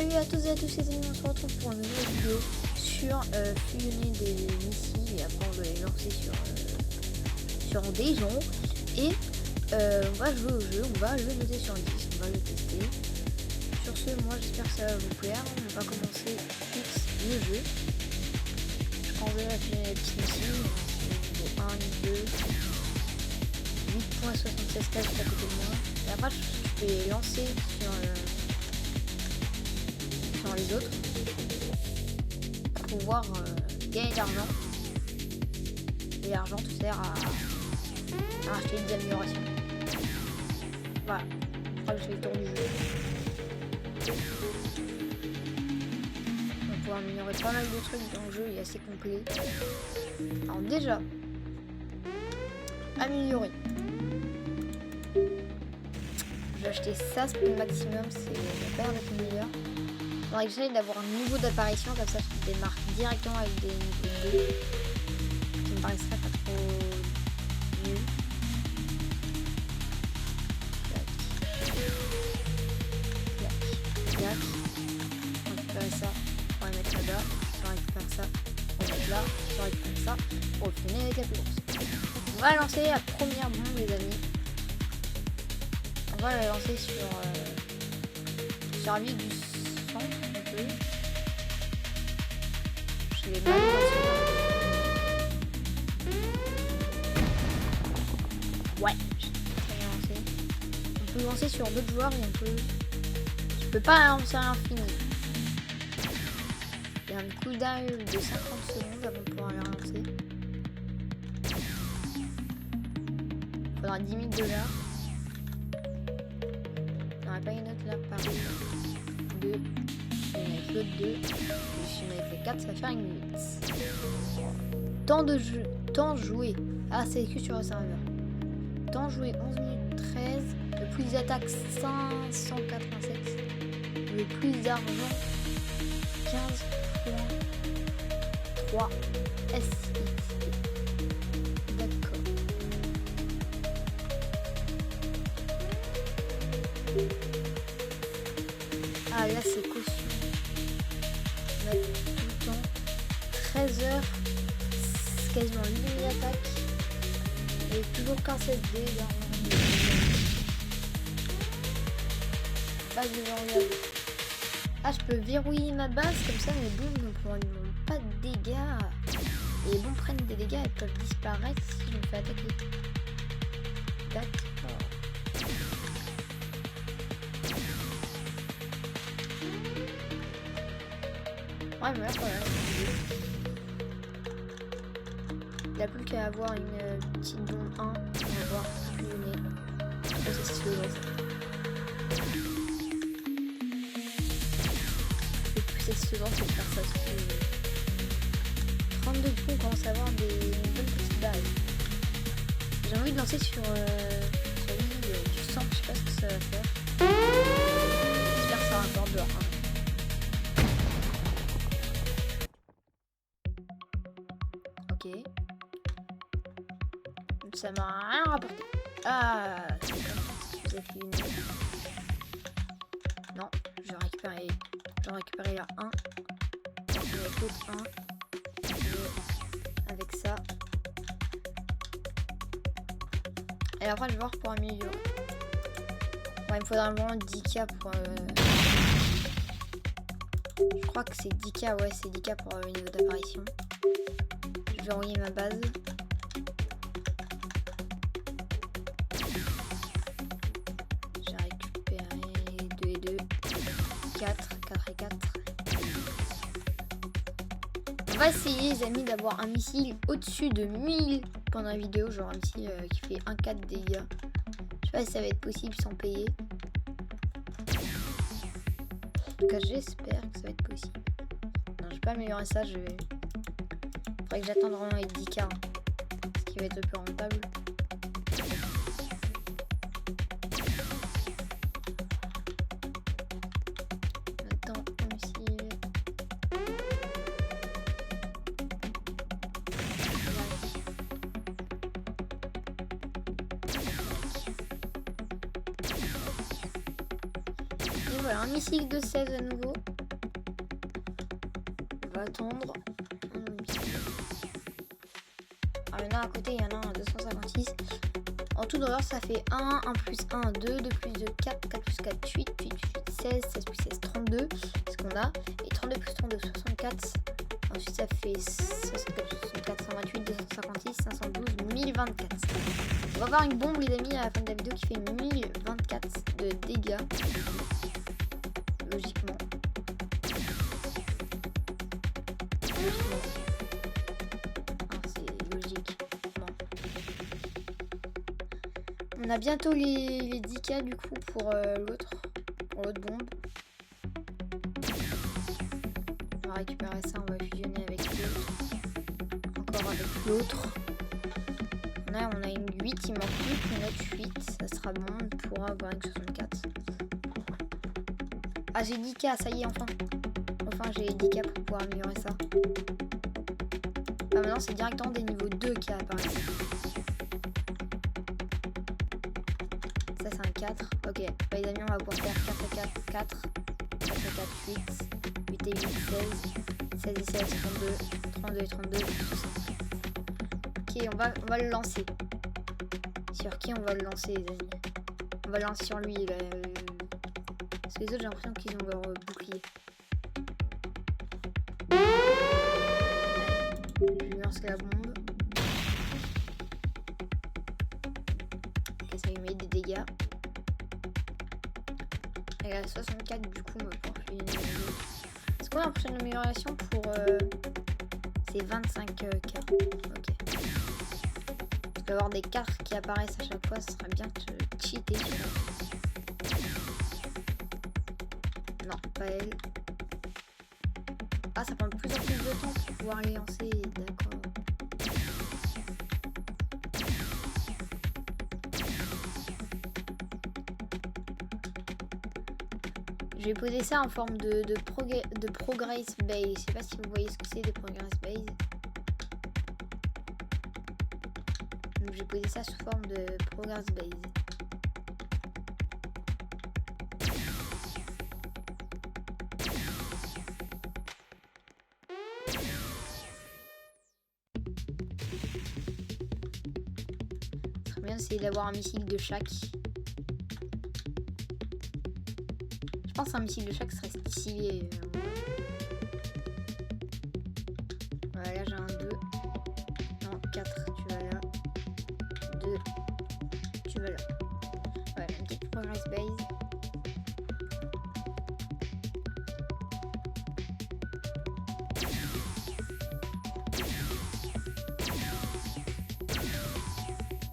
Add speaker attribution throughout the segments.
Speaker 1: Salut à tous et à tous les amis, on se retrouve pour une nouvelle vidéo sur fusionner des missiles et après on va les lancer sur des gens et on va jouer au jeu, on va le noter sur 10, on va le tester. Sur ce, moi j'espère que ça va vous plaire, on va commencer le jeu. Je prends déjà fusionner les petits missiles, niveau 1, 2, 8.76 cases à côté de moi et après je vais lancer sur les autres pour pouvoir gagner de l'argent et l'argent te sert à acheter des améliorations. Voilà, je crois que je fais le tour du jeu. On va pouvoir améliorer pas mal de trucs dans le jeu, il est assez complet. Alors déjà, améliorer. Je vais acheter ça, c'est le maximum, c'est la paire d'être meilleur. Il faudrait que j'essaye d'avoir un niveau d'apparition, comme ça je démarre directement avec des niveaux 2. Ça me paraîtrait pas trop nul. Clac. On va récupérer ça, on va les mettre là-bas. On va récupérer ça, on va mettre là. On va récupérer ça pour finir avec la plus grosse. On va lancer la première bombe, les amis. On va la lancer sur un vide du sang, un peu. Je l'ai mal lancé. Ouais, j'ai très bien lancé. On peut lancer sur d'autres joueurs, mais je peux pas lancer à l'infini. Il y a un cooldown de 50 secondes avant de pouvoir la lancer. Il faudra 10 000 $. On n'aurait pas une autre là, pareil. 2. Avec l'autre 2. Et si on avait fait 4, ça va faire une minute. Temps joué. Ah, c'est écrit sur le serveur. Temps joué 11 minutes 13. Le plus d'attaques 587. Le plus d'argent 15.3 SX. D'accord. Ah là c'est caution. On a tout le temps 13 heures, quasiment 8 000 attaques. Et toujours qu'un 7D là. Base de verrouillage. Ah, je peux verrouiller ma base comme ça mes bombes ne prennent pas de dégâts. Et les bombes prennent des dégâts, elles peuvent disparaître si je me fais attaquer. D'accord. Ouais, mais là, il n'y a plus qu'à avoir une petite bombe 1 pour avoir fusionné. C'est stylé. Le plus excitant, c'est de faire ça sur 32 coups, on commence à avoir des bonnes petites bases. J'ai envie de lancer sur l'île du sang, je sais pas ce que ça va faire. J'espère que ça rapporte dehors. Ok. Ça m'a rien rapporté. Ah, c'est comme ça. Non, je vais récupérer la 1. Avec l'autre 1. Avec ça. Et après, je vais voir pour améliorer. Ouais, il me faudra vraiment 10K pour... Je crois que c'est 10K, ouais, c'est 10K pour le niveau d'apparition. Je vais envoyer ma base. J'ai récupéré 2 et 2. 4 et 4. On va essayer, les amis, d'avoir un missile au-dessus de 1000 pendant la vidéo. Genre un missile qui fait 1,4 dégâts. Je sais pas si ça va être possible sans payer. En tout cas, j'espère que ça va être possible. Non, je vais pas améliorer ça. Faudrait que j'attende vraiment avec 10K. Hein, ce qui va être le plus rentable. Attends, un missile. Et voilà, un missile de 16 à nouveau. attendre. Alors, il y en a à côté, il y en a un à 256. En tout d'horreur, ça fait 1, 1 plus 1, 2, 2 plus 2, 4, 4 plus 4, 8, 8 plus 8, 16, 16 plus 16, 32, c'est ce qu'on a. Et 32 plus 32, 64. Ensuite, ça fait 64, 64, 128, 256, 512, 1024. On va avoir une bombe, les amis, à la fin de la vidéo qui fait 1024 de dégâts. Logiquement. C'est logique. On a bientôt les 10K du coup pour l'autre bombe. On va récupérer ça, on va fusionner avec l'autre. Encore avec l'autre. On a une 8, il manque plus qu'une autre 8. Ça sera bon, on pourra avoir une 64. Ah, j'ai 10K, ça y est, enfin. Enfin, j'ai 10K pour pouvoir améliorer ça. Ah, maintenant, c'est directement des niveaux 2 qui apparaissent. Ça, c'est un 4. Ok, bah, les amis, on va pouvoir faire 4 et 4, 4. 4 et 4, 8. 8 et 8, 16. 16 et 16, 32. 32 et 32, 60. Ok, on va le lancer. Sur qui on va le lancer, les amis? On va le lancer sur lui, là. Parce que les autres, j'ai l'impression qu'ils ont leur bouclier. Je lui lance la bombe. Ok, ça lui met des dégâts. Et à 64, du coup, on va pouvoir faire une amélioration. Est-ce qu'on a la prochaine amélioration pour... c'est 25K. Ok. Parce qu'avoir des cartes qui apparaissent à chaque fois, ce serait bien de cheater sur elle. Non, pas elle. Ah, ça prend de plus en plus de temps pour pouvoir les lancer, d'accord. Je vais poser ça en forme de progress base. Je sais pas si vous voyez ce que c'est des progress base. Donc j'ai posé ça sous forme de progress base. Très bien, essayer d'avoir un missile de chaque. Je pense qu'un missile de chaque serait stylé. Voilà, là j'ai un 2. Non, 4, tu vas là. 2, tu vas là. Voilà, une petite progress base.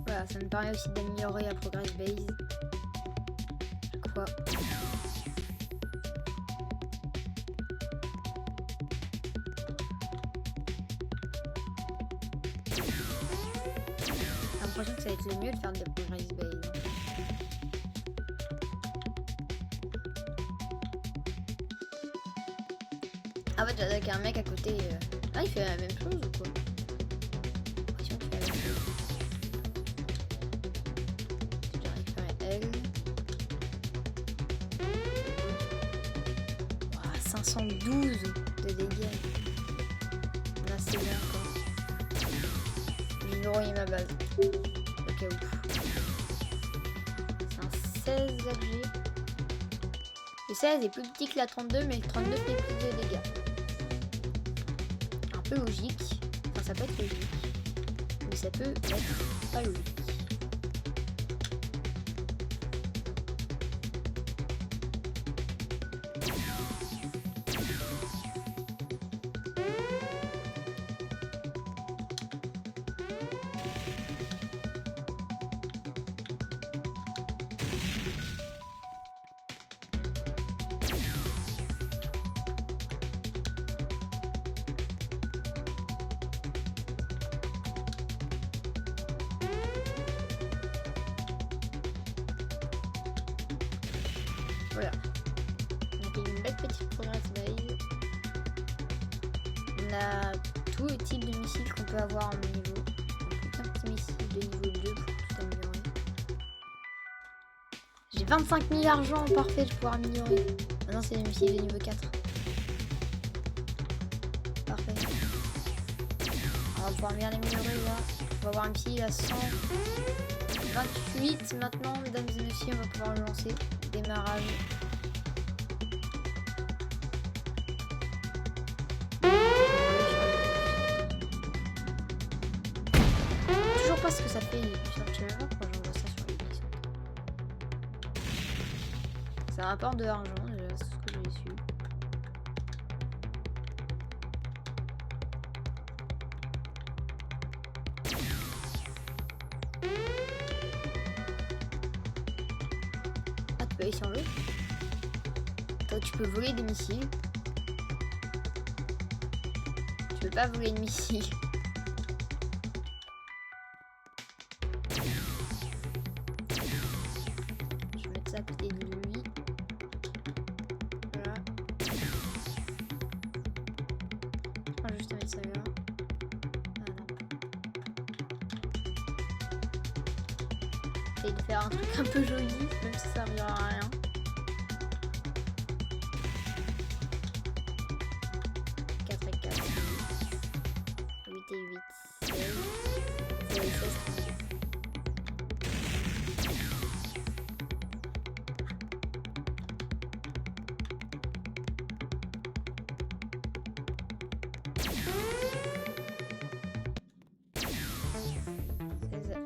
Speaker 1: Voilà, ça me permet aussi d'améliorer la progress base. Chaque fois. J'ai l'impression que ça va être le mieux de faire de la progress base. Ah ouais, j'attaque un mec à côté. Ah, il fait la même chose ou quoi? J'ai l'impression qu'il fait la même chose. Je vais récupérer elle. Wow, 512 de dégâts. Là, c'est bien quoi. Je vais envoyer ma base. Au cas où. C'est un 16 AG. Le 16 est plus petit que la 32, mais le 32 fait plus de dégâts. Un peu logique. Enfin, ça peut être logique. Mais ça peut être pas logique. Voilà. Donc une belle petite progress base. On a tout le type de missile qu'on peut avoir en niveau. Donc un petit missile de niveau 2 pour tout améliorer. J'ai 25 000 argent, parfait, je vais pouvoir améliorer. Maintenant c'est le missile de niveau 4. va pouvoir bien l'améliorer là. On va avoir un petit à 128 maintenant, mesdames et messieurs, on va pouvoir le lancer. Démarrage. Toujours pas ce que ça fait les puissantes. Je sais même pas pourquoi j'envoie ça sur les puissantes. Ça rapporte de l'argent, déjà, c'est ce que j'ai su. Ah, tu peux aller sur le. Toi, tu peux voler des missiles. Tu peux pas voler de missiles. Je vais mettre ça à côté de lui. Voilà. Je vais juste mettre ça là. Ah non. J'essaye de faire un truc un peu joli, même si ça servira à rien. 4 et 4, 8 et 8, 16. 0 et 16, 32.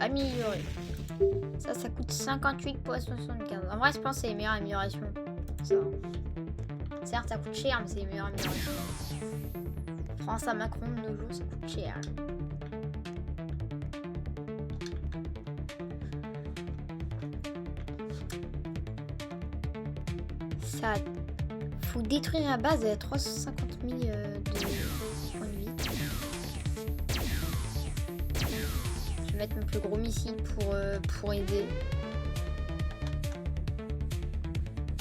Speaker 1: Amélioré. Ça coûte 58 pour 75. En vrai, je pense que c'est les meilleures améliorations. Ça. Certes, ça coûte cher, mais c'est les meilleures améliorations. France à Macron de nos jours, ça coûte cher. Ça faut détruire la base à 350 000 de points de vie. Je vais mettre mon plus gros missile pour aider.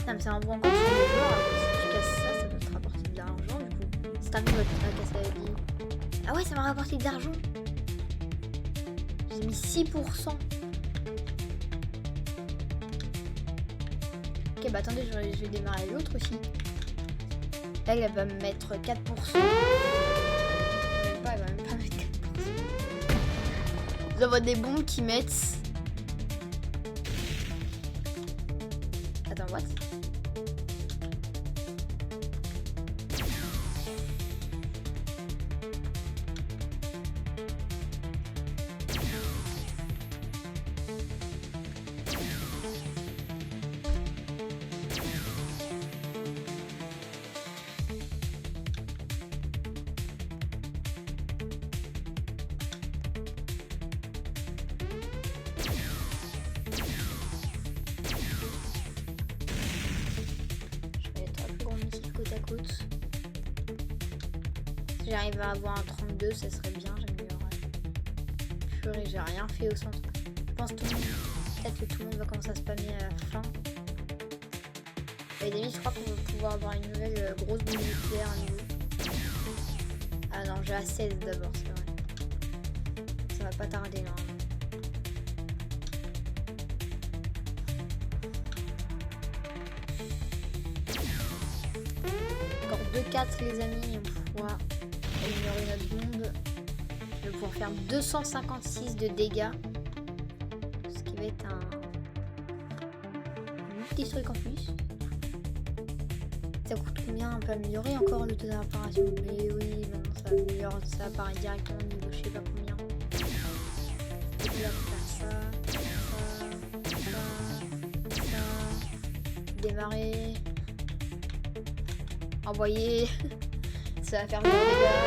Speaker 1: Non, mais c'est un bon encore sur les joueurs. Si tu casses ça, ça doit te rapporter de l'argent du coup. Si t'arrives à casser la vie. Ah ouais, ça m'a rapporté de l'argent. J'ai mis 6%. Ok, bah attendez, je vais démarrer l'autre aussi. Elle va me mettre 4%. Elle va même pas mettre 4%. Vous avez des bombes qui mettent... Attends, what? Si j'arrive à avoir un 32, ça serait bien, j'améliorerais. Purée, j'ai rien fait au centre. Je pense peut-être que tout le monde va commencer à spammer à la fin. Et David, je crois qu'on va pouvoir avoir une nouvelle grosse bombe nucléaire à nouveau. Ah non, j'ai à 16 d'abord, c'est vrai. Ça va pas tarder là. Encore 2-4 les amis, on pourra améliorer notre bombe. Je vais pouvoir faire 256 de dégâts. Ce qui va être un petit truc en plus. Ça coûte combien? On peut améliorer encore le taux de réparation. Mais oui, non, ça améliore, ça apparaît directement au niveau je sais pas combien. Et puis là, on va faire ça. Démarrer. Envoyer. Ça va faire moins de dégâts.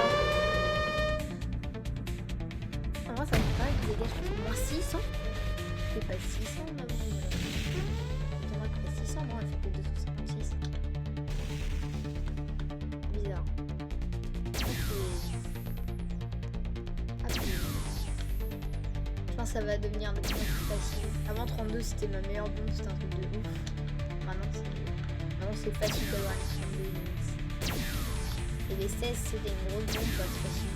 Speaker 1: En vrai, ça me fait pas des dégâts, je pense moins 600. Je fais pas 600 là. J'aimerais que 600, moi, elle fait que 256. Bizarre. Je pense que ça va devenir de plus en plus facile. Avant 32, c'était ma meilleure bombe, c'était un truc de ouf. Maintenant, c'est facile d'avoir les 32 minutes. Et les 16, c'était une grosse bombe, pas facile.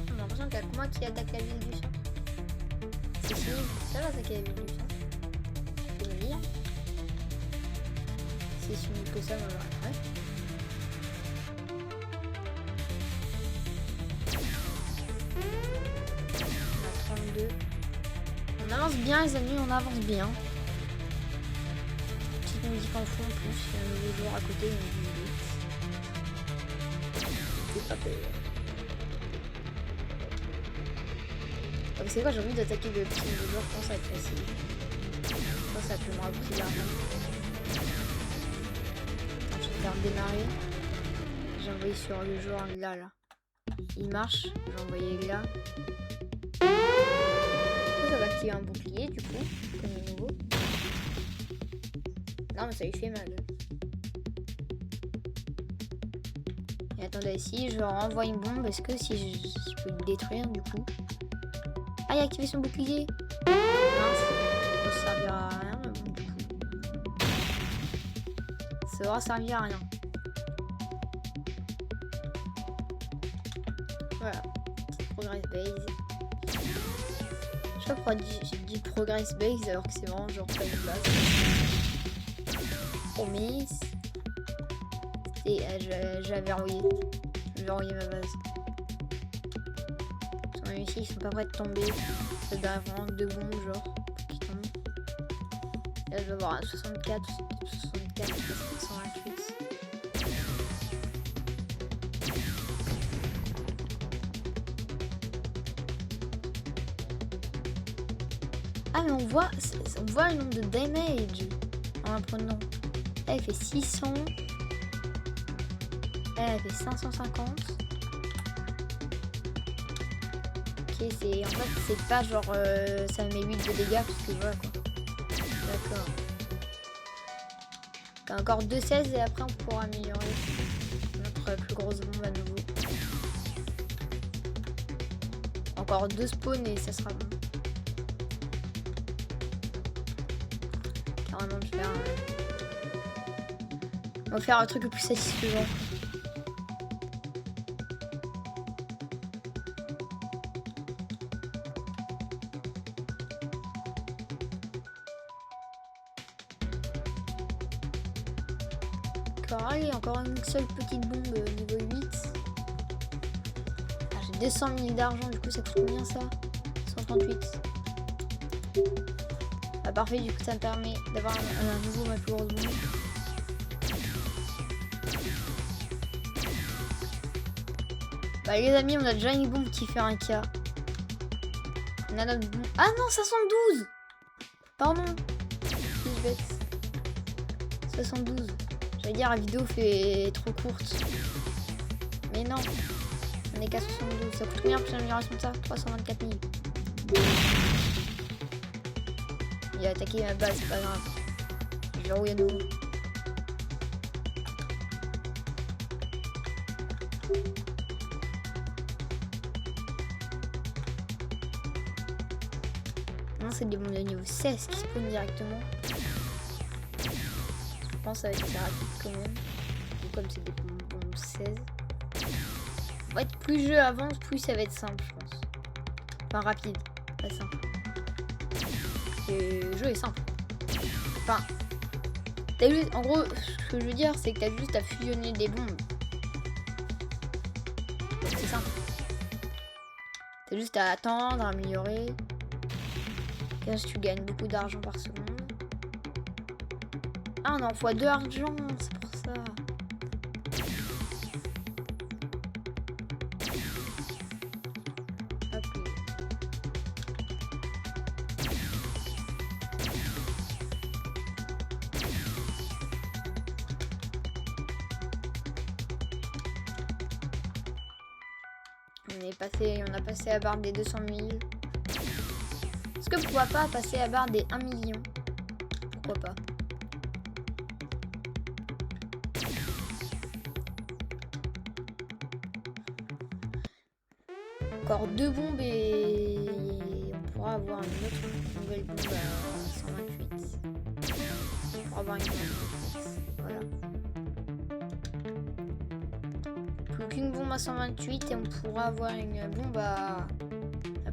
Speaker 1: J'ai l'impression qu'il y a que moi qui attaque la ville du centre. C'est fini, ça va attaquer la ville du centre. Je peux me lire. Si c'est fini que ça, moi j'arrêterai. bien les amis, on avance bien. Petite musique en fond en plus, il y a un nouveau joueur à côté, c'est pas payé. Donc c'est quoi, j'ai envie d'attaquer le petit nouveau joueur, je pense que ça va être facile. Je pense que ça peut me rapporter de l'argent. Je vais faire démarrer. J'ai envoyé sur le joueur là. Il marche, j'ai envoyé là. Ça va activer un bouclier du coup, comme il est nouveau. Non mais ça lui fait mal. Et attendez, si je renvoie une bombe, est-ce que si je peux le détruire du coup? Ah, il a activé son bouclier. Mince, ça servira à rien mais bon, du coup. Ça aura servi à rien. Voilà, petite progress base. Je sais pas pourquoi j'ai dit progress base alors que c'est vraiment genre pas une base. Promise. Et j'avais envoyé. Je vais envoyer ma base. Ici ils sont pas prêts de tomber. Ça doit vraiment 2 bombes genre qui tombent. Et là je vais avoir un 64, 128. Ah mais on voit le nombre de damage en la prenant. Là elle fait 600. Elle fait 550. Ok, en fait c'est pas genre ça met 8 de dégâts parce que voilà quoi. D'accord. Encore 2,16 et après on pourra améliorer notre plus grosse bombe à nouveau. Encore 2 spawns et ça sera bon. Carrément de faire. On va faire un truc le plus satisfaisant. Allez, encore une seule petite bombe niveau 8. Ah, j'ai 200 000 d'argent, du coup ça coûte combien ça? 138. Ah parfait, du coup ça me permet d'avoir un nouveau ma plus grosse bombe. Bah les amis, on a déjà une bombe qui fait un K. On a notre bombe. Ah non, 72. Pardon. Je suis bête. 72. J'allais dire la vidéo fait trop courte. Mais non. On est qu'à 72. Ça coûte combien pour l'amélioration de ça? 324 000. Il a attaqué ma base, c'est pas grave. Je vais rouiller de nouveau. Non, c'est des bombes de niveau 16 qui spawnent directement. Je pense que ça va être assez rapide quand même. Donc, comme c'est des bombes 16. En fait, plus le jeu avance, plus ça va être simple, je pense. Enfin, rapide, pas simple. Et le jeu est simple. Enfin, en gros, ce que je veux dire, c'est que t'as juste à fusionner des bombes. C'est simple. T'as juste à attendre, à améliorer. Et là, tu gagnes beaucoup d'argent par seconde. Ah non, x2 argent, c'est pour ça. Hop. On a passé la barre des 200 000. Est-ce que pourquoi pas passer la barre des 1 million? Pourquoi pas? Encore 2 bombes et on pourra avoir une autre nouvelle bombe à 128. On pourra avoir une bombe à 128. Voilà. Plus qu'une bombe à 128 et on pourra avoir une bombe à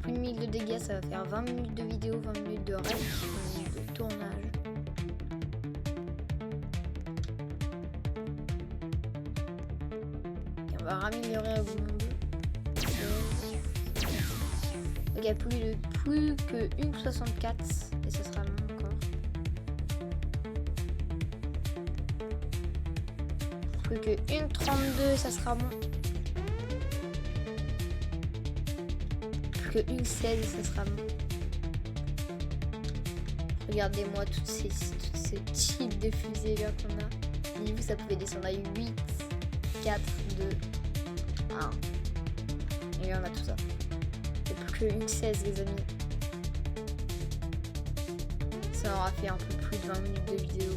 Speaker 1: plus de 1000 de dégâts. Ça va faire 20 minutes de vidéo, 20 minutes de rec, 20 minutes de tournage. Et on va améliorer la bombe. Donc il n'y a plus que 1,64 et ça sera bon encore. Plus que 1,32 ça sera bon. Plus que 1,16 ça sera bon. Regardez-moi tous ces types de fusées là qu'on a. Vous ça pouvait descendre à 8, 4, 2, 1. Et là on a tout ça. Et plus que 1,16 les amis. Ça aura fait un peu plus de 20 minutes de vidéo.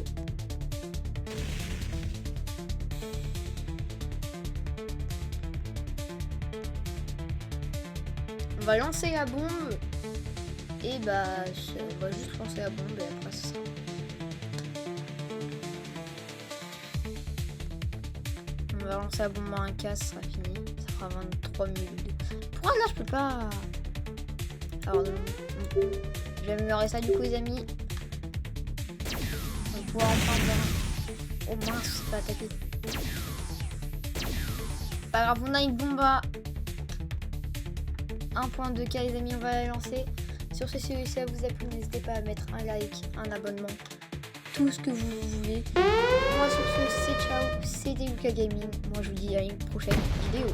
Speaker 1: On va lancer la bombe. Et bah, on va juste lancer la bombe et après c'est ça. On va lancer la bombe à un cas, ça sera fini. Ça fera 23 minutes. Pourquoi là je peux pas. Alors, je vais améliorer ça du coup les amis. On va pouvoir enfin voir. Oh mince, c'est pas attaqué. Pas grave, on a une bombe à 1.2K les amis, on va la lancer. Sur ce, si ça vous a plu, n'hésitez pas à mettre un like, un abonnement, tout ce que vous voulez. Moi sur ce, c'est ciao, c'était Lucas Gaming. Moi je vous dis à une prochaine vidéo.